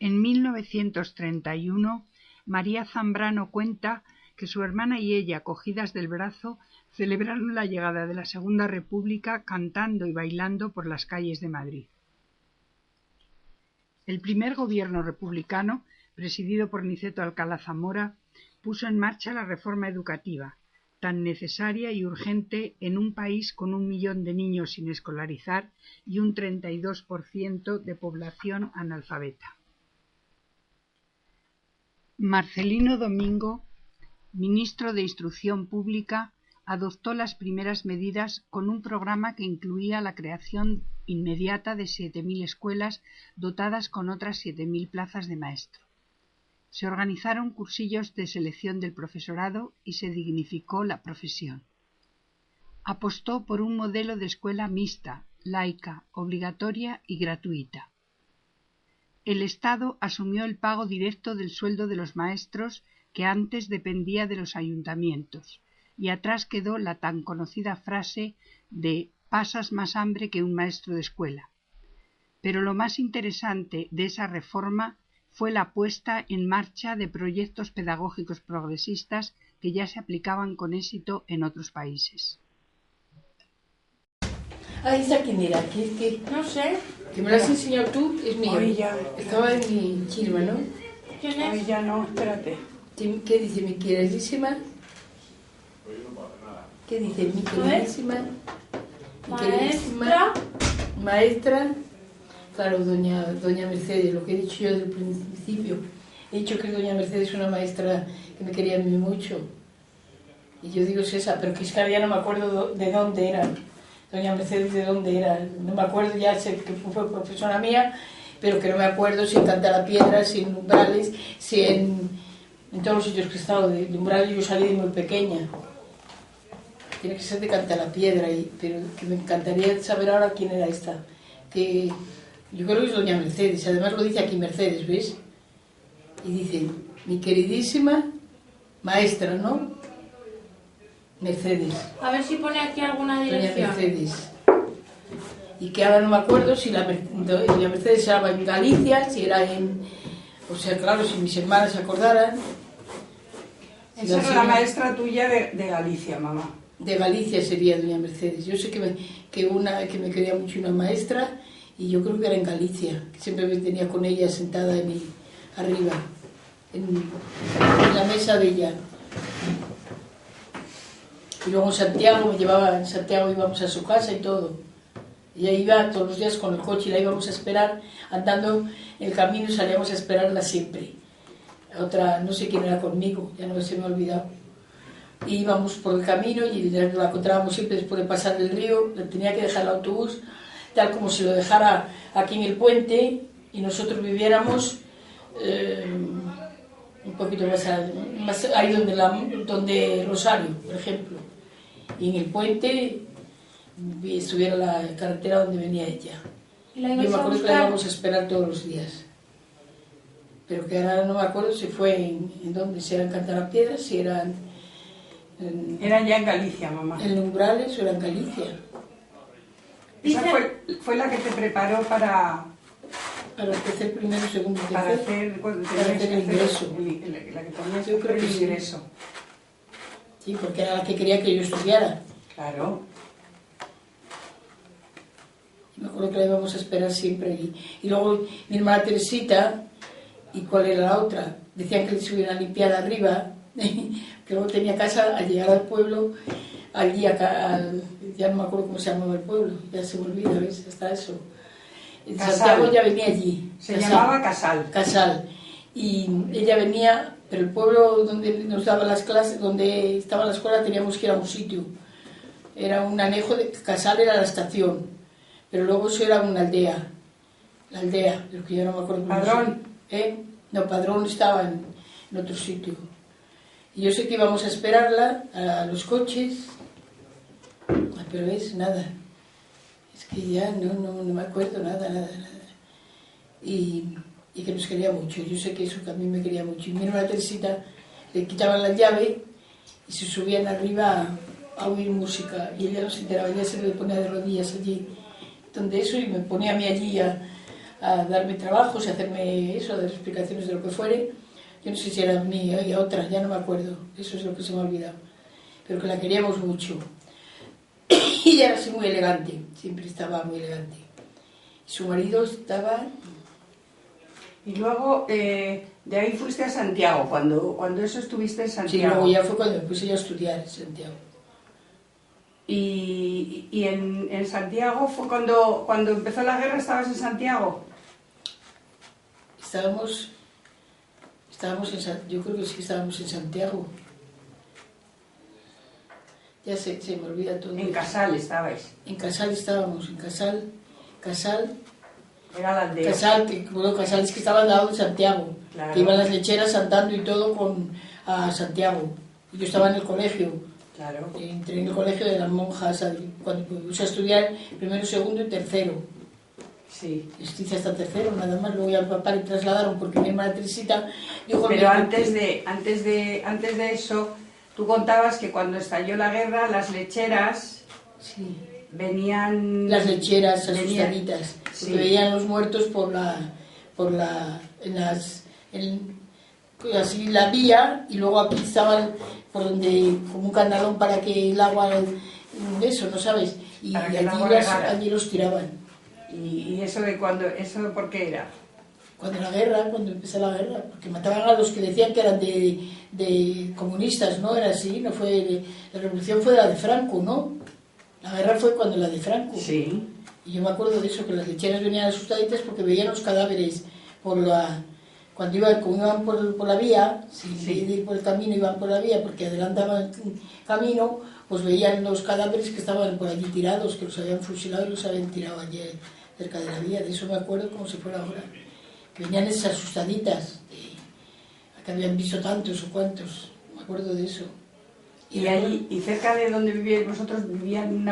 En 1931, María Zambrano cuenta que su hermana y ella, cogidas del brazo, celebraron la llegada de la Segunda República cantando y bailando por las calles de Madrid. El primer gobierno republicano, presidido por Niceto Alcalá Zamora, puso en marcha la reforma educativa, tan necesaria y urgente en un país con 1 millón de niños sin escolarizar y un 32% de población analfabeta. Marcelino Domingo, ministro de Instrucción Pública, adoptó las primeras medidas con un programa que incluía la creación inmediata de 7.000 escuelas dotadas con otras 7.000 plazas de maestro. Se organizaron cursillos de selección del profesorado y se dignificó la profesión. Apostó por un modelo de escuela mixta, laica, obligatoria y gratuita. El Estado asumió el pago directo del sueldo de los maestros, que antes dependía de los ayuntamientos, y atrás quedó la tan conocida frase de «pasas más hambre que un maestro de escuela». Pero lo más interesante de esa reforma fue la puesta en marcha de proyectos pedagógicos progresistas que ya se aplicaban con éxito en otros países. Ah, ¿esa quién era? No sé. Que me lo has enseñado tú, es mío. Oye, Estaba en mi chisma, ¿no? ¿Quién es? Ay, ya no, espérate. ¿Qué dice mi queridísima? ¿Qué dice mi queridísima? Maestra. Maestra. Claro, doña Mercedes, lo que he dicho yo desde el principio. He dicho que doña Mercedes es una maestra que me quería a mí mucho. Y yo digo es esa, pero que es que ya no me acuerdo de dónde era. Doña Mercedes, ¿de dónde era? No me acuerdo, ya sé que fue profesora mía, pero que no me acuerdo si en Cantalapiedra, si en Umbrales, si en todos los sitios que he estado. De Umbrales yo salí de muy pequeña. Tiene que ser de Cantalapiedra, pero que me encantaría saber ahora quién era esta. Que yo creo que es doña Mercedes, además lo dice aquí Mercedes, ¿ves? Y dice, mi queridísima maestra, ¿no? Mercedes. A ver si pone aquí alguna Doña dirección. Mercedes. Y que ahora no me acuerdo si doña Mercedes estaba en Galicia, si era en... O sea, claro, si mis hermanas se acordaran. Esa es la maestra tuya de Galicia, mamá. De Galicia sería doña Mercedes. Yo sé que me quería mucho una maestra, y yo creo que era en Galicia, que siempre me tenía con ella sentada arriba, en la mesa de ella. Y luego en Santiago, en Santiago íbamos a su casa y todo. Ella iba todos los días con el coche y la íbamos a esperar, andando en el camino, salíamos a esperarla siempre. Otra, no sé quién era conmigo, ya no se me ha olvidado. Y íbamos por el camino y la encontrábamos siempre después de pasar el río, le tenía que dejar el autobús, tal como si lo dejara aquí en el puente, y nosotros viviéramos un poquito más ahí donde Rosario, por ejemplo. Y en el puente estuviera la carretera donde venía ella. ¿Y la Yo me ibas a acuerdo que la buscar? íbamos a esperar todos los días. Pero que ahora no me acuerdo si fue en dónde, si era en Cantalapiedra, si era Eran ya en Galicia, mamá. en Umbrales o era en Galicia. Esa fue la que te preparó para hacer primero, segundo, para tercero. hacer el ingreso. La que tenías Yo creo que el sí. ingreso. Sí, porque era la que quería que yo estudiara. Claro. Me acuerdo que la íbamos a esperar siempre. Y luego mi hermana Teresita, ¿y cuál era la otra? Decían que le subieran a limpiar arriba, que luego tenía casa al llegar al pueblo, allí ya no me acuerdo cómo se llamaba el pueblo, ya se me olvida, ¿ves? Hasta eso. En Casal. Santiago ya venía allí. Se llamaba Casal. Casal. Y ella venía, pero el pueblo donde nos daban las clases, donde estaba la escuela, teníamos que ir a un sitio. Era un anejo de Casal, era la estación, pero luego eso era una aldea. La aldea, pero que yo no me acuerdo. Padrón. No, Padrón estaba en otro sitio. Y yo sé que íbamos a esperarla a los coches, pero ves, nada. Es que ya no me acuerdo nada. Y que nos quería mucho. Yo sé que eso que a mí me quería mucho. Y mi hermana Teresita le quitaban la llave y se subían arriba a oír música. Y ella no se enteraba, ella se le ponía de rodillas allí, donde eso, y me ponía a mí allí a a darme trabajos y hacerme eso, dar explicaciones de lo que fuere. Yo no sé si era mía y otra, ya no me acuerdo, eso es lo que se me ha olvidado, pero que la queríamos mucho. Y ella era así muy elegante, siempre estaba muy elegante. Y su marido estaba... Y luego de ahí fuiste a Santiago, cuando eso estuviste en Sí, Santiago. luego ya fue cuando me puse yo a estudiar en Santiago. Y en Santiago fue cuando empezó la guerra. ¿Estabas en Santiago? Estábamos yo creo que sí que estábamos en Santiago. Ya se me olvida todo. En Casal estabais. En Casal estábamos, en Casal. Era la aldea. Casal es que estaba al lado de Santiago. Claro. Que iban las lecheras andando y todo a Santiago. Y yo estaba en el colegio. Claro. Entré en el colegio de las monjas cuando me puse a estudiar primero, segundo y tercero. Sí. Estudié hasta tercero, nada más. Luego ya al papá le trasladaron porque mi hermana Teresita dijo... Pero antes de eso, tú contabas que cuando estalló la guerra, las lecheras Sí. venían... Las lecheras asustaditas, Sí. porque veían los muertos así la vía, y luego aquí estaban por donde, como un canalón para que el agua, eso, ¿no sabes? Y Para que el agua allí los tiraban. ¿Y eso de cuándo? ¿Eso por qué era? Cuando empezó la guerra, porque mataban a los que decían que eran de comunistas, ¿no? Era así, no fue... La revolución fue la de Franco, ¿no? La guerra fue cuando la de Franco. Sí. Y yo me acuerdo de eso, que las lecheras venían asustaditas porque veían los cadáveres cuando iban por la vía, por el camino iban por la vía, porque adelantaban el camino, pues veían los cadáveres que estaban por allí tirados, que los habían fusilado y los habían tirado allí cerca de la vía. De eso me acuerdo como si fuera ahora. Que venían esas asustaditas, que habían visto tantos o cuantos. Me acuerdo de eso. Y cerca de donde vivíais vosotros vivían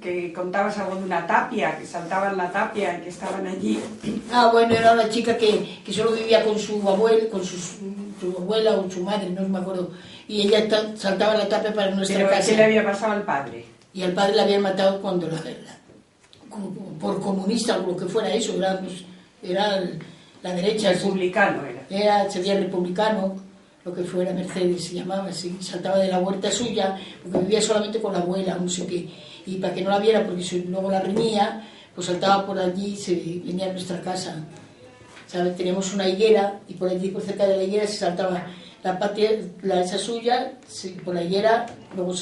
que contabas algo de una tapia, que saltaban la tapia y que estaban allí. Ah, bueno, era una chica que solo vivía con su abuela, su abuela o su madre, no me acuerdo. Y ella saltaba la tapia para nuestra Pero casa. ¿qué le había pasado al padre? Y al padre le habían matado cuando la guerra. Por comunista o lo que fuera eso, era la derecha. Republicano era. Sería republicano, lo que fuera, Mercedes se llamaba así, saltaba de la huerta suya, porque vivía solamente con la abuela, no sé qué, y para que no la viera, porque luego la reñía, pues saltaba por allí y venía a nuestra casa, ¿sabes? Teníamos una higuera, y por allí, por cerca de la higuera, se saltaba la patria, esa suya, por la higuera, luego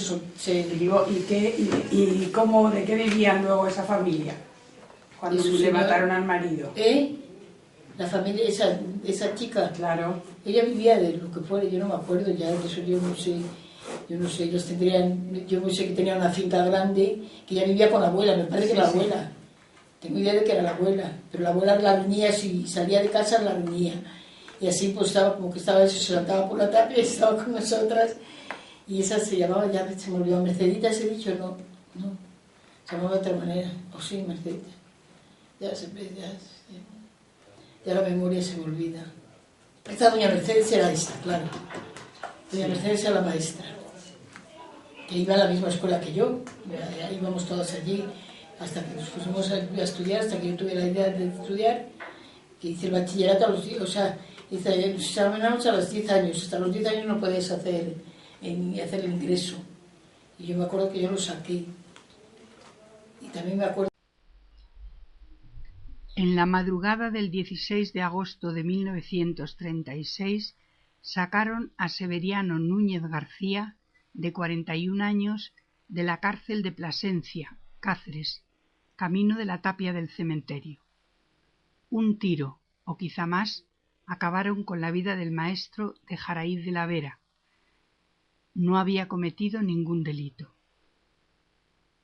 ¿Y cómo, de qué vivían luego esa familia? Cuando le mataron al marido. La familia, esa chica, Claro. ella vivía de lo que fuera, yo no me acuerdo ya, de eso yo no sé, ellos tendrían, yo no sé que tenía una finca grande, que ella vivía con la abuela, me parece que era la abuela, tengo idea de que era la abuela, pero la abuela la reñía, si salía de casa la reñía, y así pues estaba como que estaba eso, se levantaba por la tapia y estaba con nosotras, y esa se llamaba, ya se me olvidó, Mercedita, ¿se ha dicho? No, se llamaba de otra manera, o sí, Mercedita, ya la memoria se me olvida. Esta doña Mercedes era esta, claro. Doña Mercedes era la maestra, que iba a la misma escuela que yo. Íbamos todas allí hasta que nos pusimos a estudiar, hasta que yo tuve la idea de estudiar, que hice el bachillerato a los 10, o sea, examinamos a los 10 años. Hasta los 10 años no podías hacer el ingreso. Y yo me acuerdo que yo lo saqué. Y también me acuerdo... En la madrugada del 16 de agosto de 1936 sacaron a Severiano Núñez García, de 41 años, de la cárcel de Plasencia, Cáceres, camino de la Tapia del Cementerio. Un tiro, o quizá más, acabaron con la vida del maestro de Jaraíz de la Vera. No había cometido ningún delito.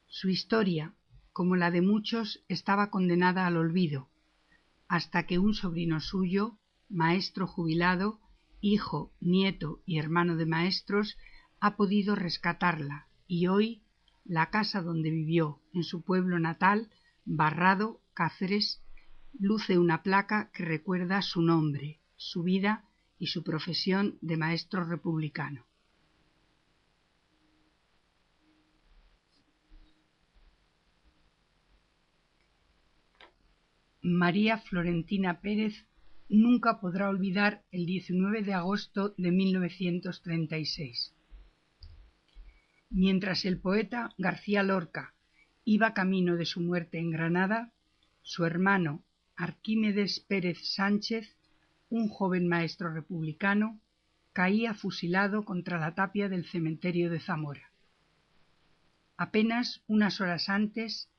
Su historia, como la de muchos, estaba condenada al olvido, hasta que un sobrino suyo, maestro jubilado, hijo, nieto y hermano de maestros, ha podido rescatarla, y hoy la casa donde vivió, en su pueblo natal, Barrado, Cáceres, luce una placa que recuerda su nombre, su vida y su profesión de maestro republicano. María Florentina Pérez nunca podrá olvidar el 19 de agosto de 1936. Mientras el poeta García Lorca iba camino de su muerte en Granada, su hermano Arquímedes Pérez Sánchez, un joven maestro republicano, caía fusilado contra la tapia del cementerio de Zamora. Apenas unas horas antes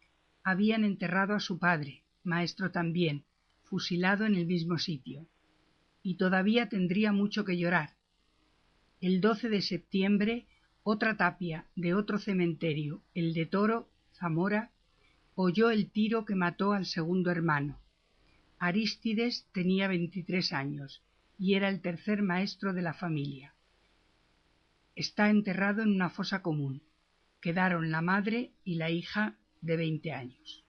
habían enterrado a su padre, maestro también, fusilado en el mismo sitio, y todavía tendría mucho que llorar. El 12 de septiembre, otra tapia de otro cementerio, el de Toro, Zamora, oyó el tiro que mató al segundo hermano. Arístides tenía 23 años y era el tercer maestro de la familia. Está enterrado en una fosa común. Quedaron la madre y la hija de 20 años.